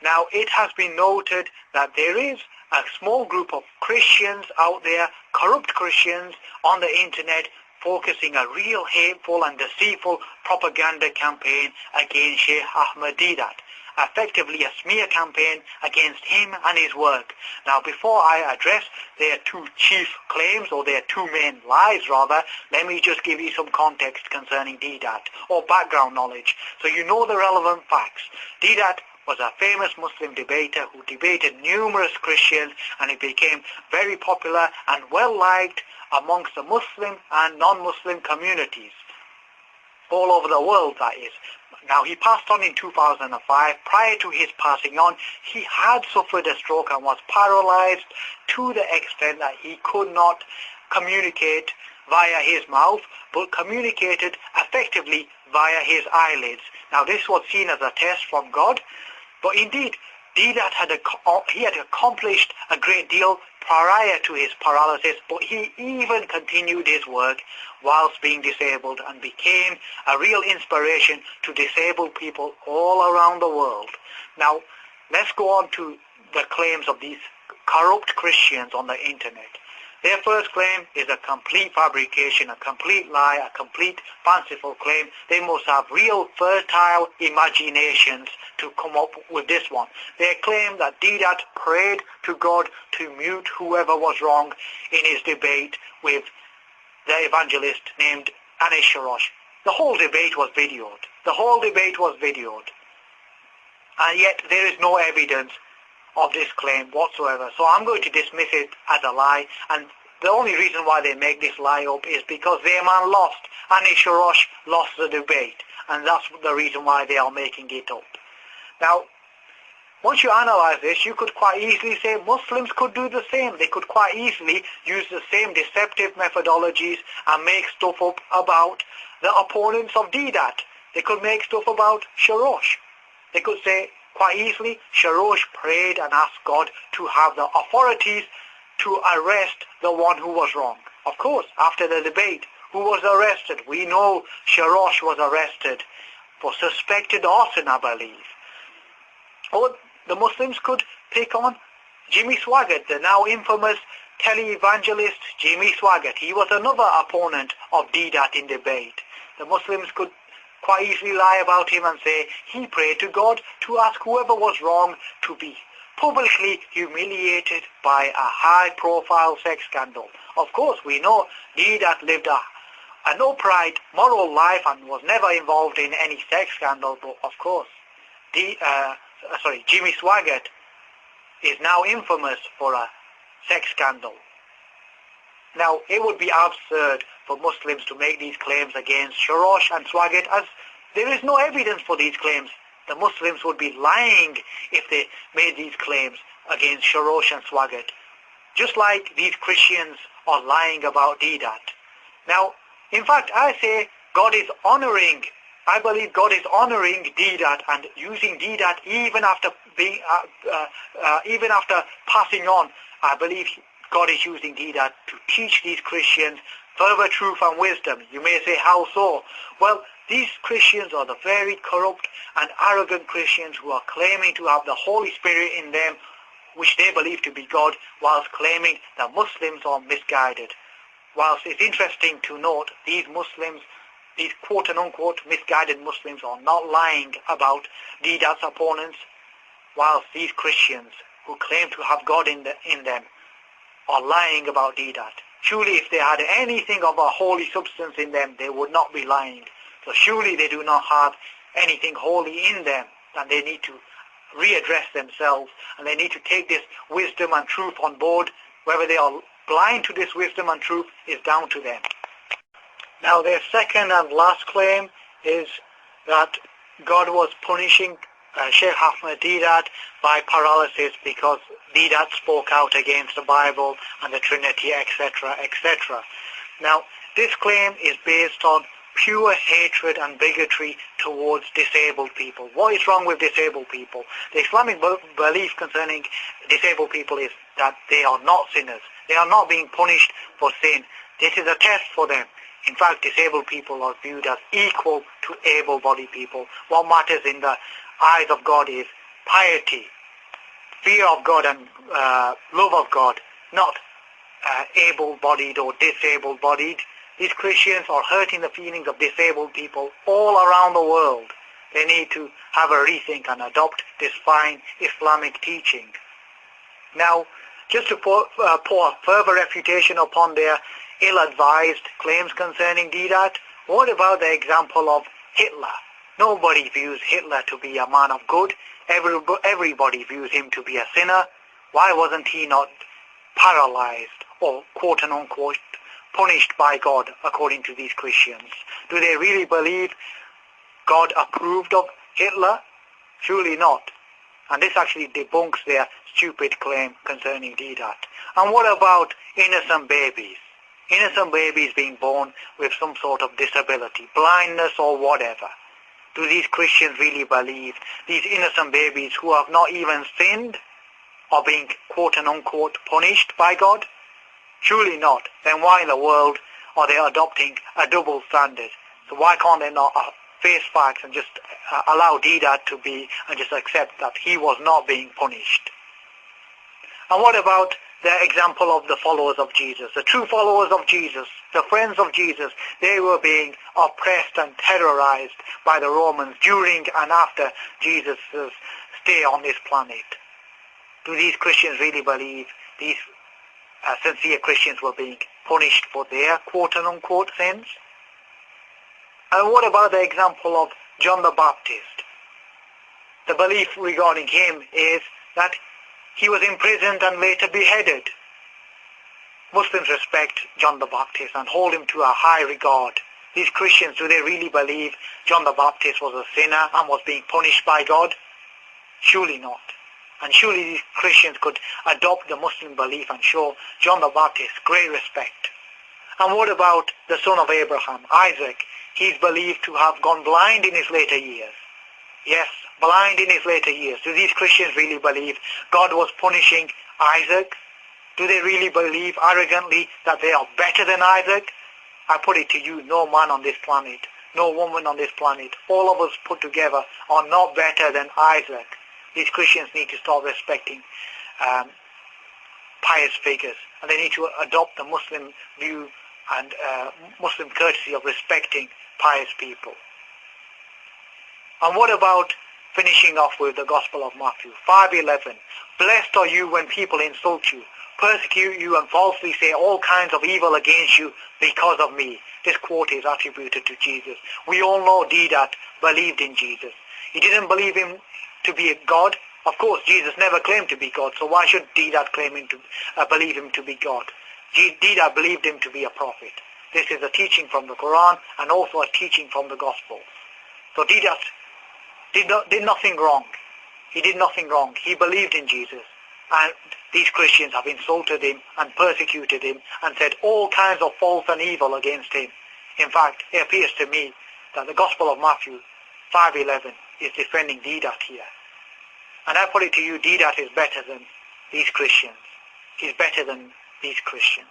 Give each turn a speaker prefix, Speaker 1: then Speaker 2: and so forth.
Speaker 1: Now, it has been noted that there is a small group of Christians out there, corrupt Christians on the internet, focusing a real hateful and deceitful propaganda campaign against Sheikh Ahmed Deedat, effectively a smear campaign against him and his work. Now, before I address their two chief claims, or their two main lies rather, let me just give you some context concerning Deedat, or background knowledge, so you know the relevant facts. Deedat was a famous Muslim debater who debated numerous Christians, and he became very popular and well liked amongst the Muslim and non-Muslim communities all over the world, that is. Now, he passed on in 2005. Prior to his passing on, he had suffered a stroke and was paralyzed to the extent that he could not communicate via his mouth, but communicated effectively via his eyelids. Now, this was seen as a test from God, but indeed, Deedat had accomplished a great deal prior to his paralysis, but he even continued his work whilst being disabled and became a real inspiration to disabled people all around the world. Now, let's go on to the claims of these corrupt Christians on the internet. Their first claim is a complete fabrication, a complete lie, a complete fanciful claim. They must have real fertile imaginations to come up with this one. They claim that Deedat prayed to God to mute whoever was wrong in his debate with the evangelist named Anis Shorrosh. The whole debate was videoed. The whole debate was videoed. And yet there is no evidence of this claim whatsoever. So I'm going to dismiss it as a lie, and the only reason why they make this lie up is because their man lost. Anis Shorrosh lost the debate, and that's the reason why they are making it up. Now, once you analyze this, you could quite easily say Muslims could do the same. They could quite easily use the same deceptive methodologies and make stuff up about the opponents of Deedat. They could make stuff about Shorrosh. They could say quite easily, Shorrosh prayed and asked God to have the authorities to arrest the one who was wrong. Of course, after the debate, who was arrested? We know Shorrosh was arrested for suspected arson, I believe. Or the Muslims could pick on Jimmy Swaggart, the now infamous tele-evangelist Jimmy Swaggart. He was another opponent of Deedat in debate. The Muslims could quite easily lie about him and say he prayed to God to ask whoever was wrong to be publicly humiliated by a high-profile sex scandal. Of course, we know Deedat lived an upright, moral life and was never involved in any sex scandal, but of course, Jimmy Swaggart is now infamous for a sex scandal. Now, it would be absurd for Muslims to make these claims against Shorrosh and Swaggart, as there is no evidence for these claims. The Muslims would be lying if they made these claims against Shorrosh and Swaggart, just like these Christians are lying about Deedat. Now, in fact, I say God is honoring, I believe God is honoring Deedat and using Deedat even after passing on. I believe God is using Deedat to teach these Christians further truth and wisdom. You may say, how so? Well, these Christians are the very corrupt and arrogant Christians who are claiming to have the Holy Spirit in them, which they believe to be God, whilst claiming that Muslims are misguided. Whilst it's interesting to note, these Muslims, these quote-unquote misguided Muslims, are not lying about Deedat's opponents, whilst these Christians who claim to have God in them are lying about Deedat. Surely if they had anything of a holy substance in them, they would not be lying. So surely they do not have anything holy in them, and they need to readdress themselves, and they need to take this wisdom and truth on board. Whether they are blind to this wisdom and truth is down to them. Now, their second and last claim is that God was punishing Sheikh Ahmed Deedat by paralysis because Deedat spoke out against the Bible and the Trinity, etc., etc. Now, this claim is based on pure hatred and bigotry towards disabled people. What is wrong with disabled people? The Islamic belief concerning disabled people is that they are not sinners. They are not being punished for sin. This is a test for them. In fact, disabled people are viewed as equal to able-bodied people. What matters in the eyes of God is piety, fear of God and love of God, not able-bodied or disabled-bodied. These Christians are hurting the feelings of disabled people all around the world. They need to have a rethink and adopt this fine Islamic teaching. Now, just to pour further refutation upon their ill-advised claims concerning Deedat, what about the example of Hitler? Nobody views Hitler to be a man of good. Everybody views him to be a sinner. Why wasn't he not paralyzed or quote-unquote punished by God according to these Christians? Do they really believe God approved of Hitler? Surely not. And this actually debunks their stupid claim concerning Deedat. And what about innocent babies? Innocent babies being born with some sort of disability, blindness or whatever. Do these Christians really believe these innocent babies who have not even sinned are being quote-unquote punished by God? Surely not. Then why in the world are they adopting a double standard? So why can't they not face facts and just allow Deedat to be and just accept that he was not being punished? And what about the example of the followers of Jesus? The true followers of Jesus, the friends of Jesus, they were being oppressed and terrorized by the Romans during and after Jesus' stay on this planet. Do these Christians really believe these sincere Christians were being punished for their quote-unquote sins? And what about the example of John the Baptist? The belief regarding him is that he was imprisoned and later beheaded. Muslims respect John the Baptist and hold him to a high regard. These Christians, do they really believe John the Baptist was a sinner and was being punished by God? Surely not. And surely these Christians could adopt the Muslim belief and show John the Baptist great respect. And what about the son of Abraham, Isaac? He's believed to have gone blind in his later years. Yes, blind in his later years. Do these Christians really believe God was punishing Isaac? Do they really believe arrogantly that they are better than Isaac? I put it to you, no man on this planet, no woman on this planet, all of us put together are not better than Isaac. These Christians need to start respecting pious figures, and they need to adopt the Muslim view and Muslim courtesy of respecting pious people. And what about finishing off with the Gospel of Matthew 5:11? Blessed are you when people insult you, persecute you and falsely say all kinds of evil against you because of me. This quote is attributed to Jesus. We all know Deedat believed in Jesus. He didn't believe him to be a God. Of course, Jesus never claimed to be God, so why should Deedat claim him to believe him to be God? Deedat believed him to be a prophet. This is a teaching from the Quran and also a teaching from the Gospel. So Deedat did nothing wrong. He did nothing wrong. He believed in Jesus. And these Christians have insulted him and persecuted him and said all kinds of false and evil against him. In fact, it appears to me that the Gospel of Matthew 5:11 is defending Deedat here. And I put it to you, Deedat is better than these Christians. He's better than these Christians.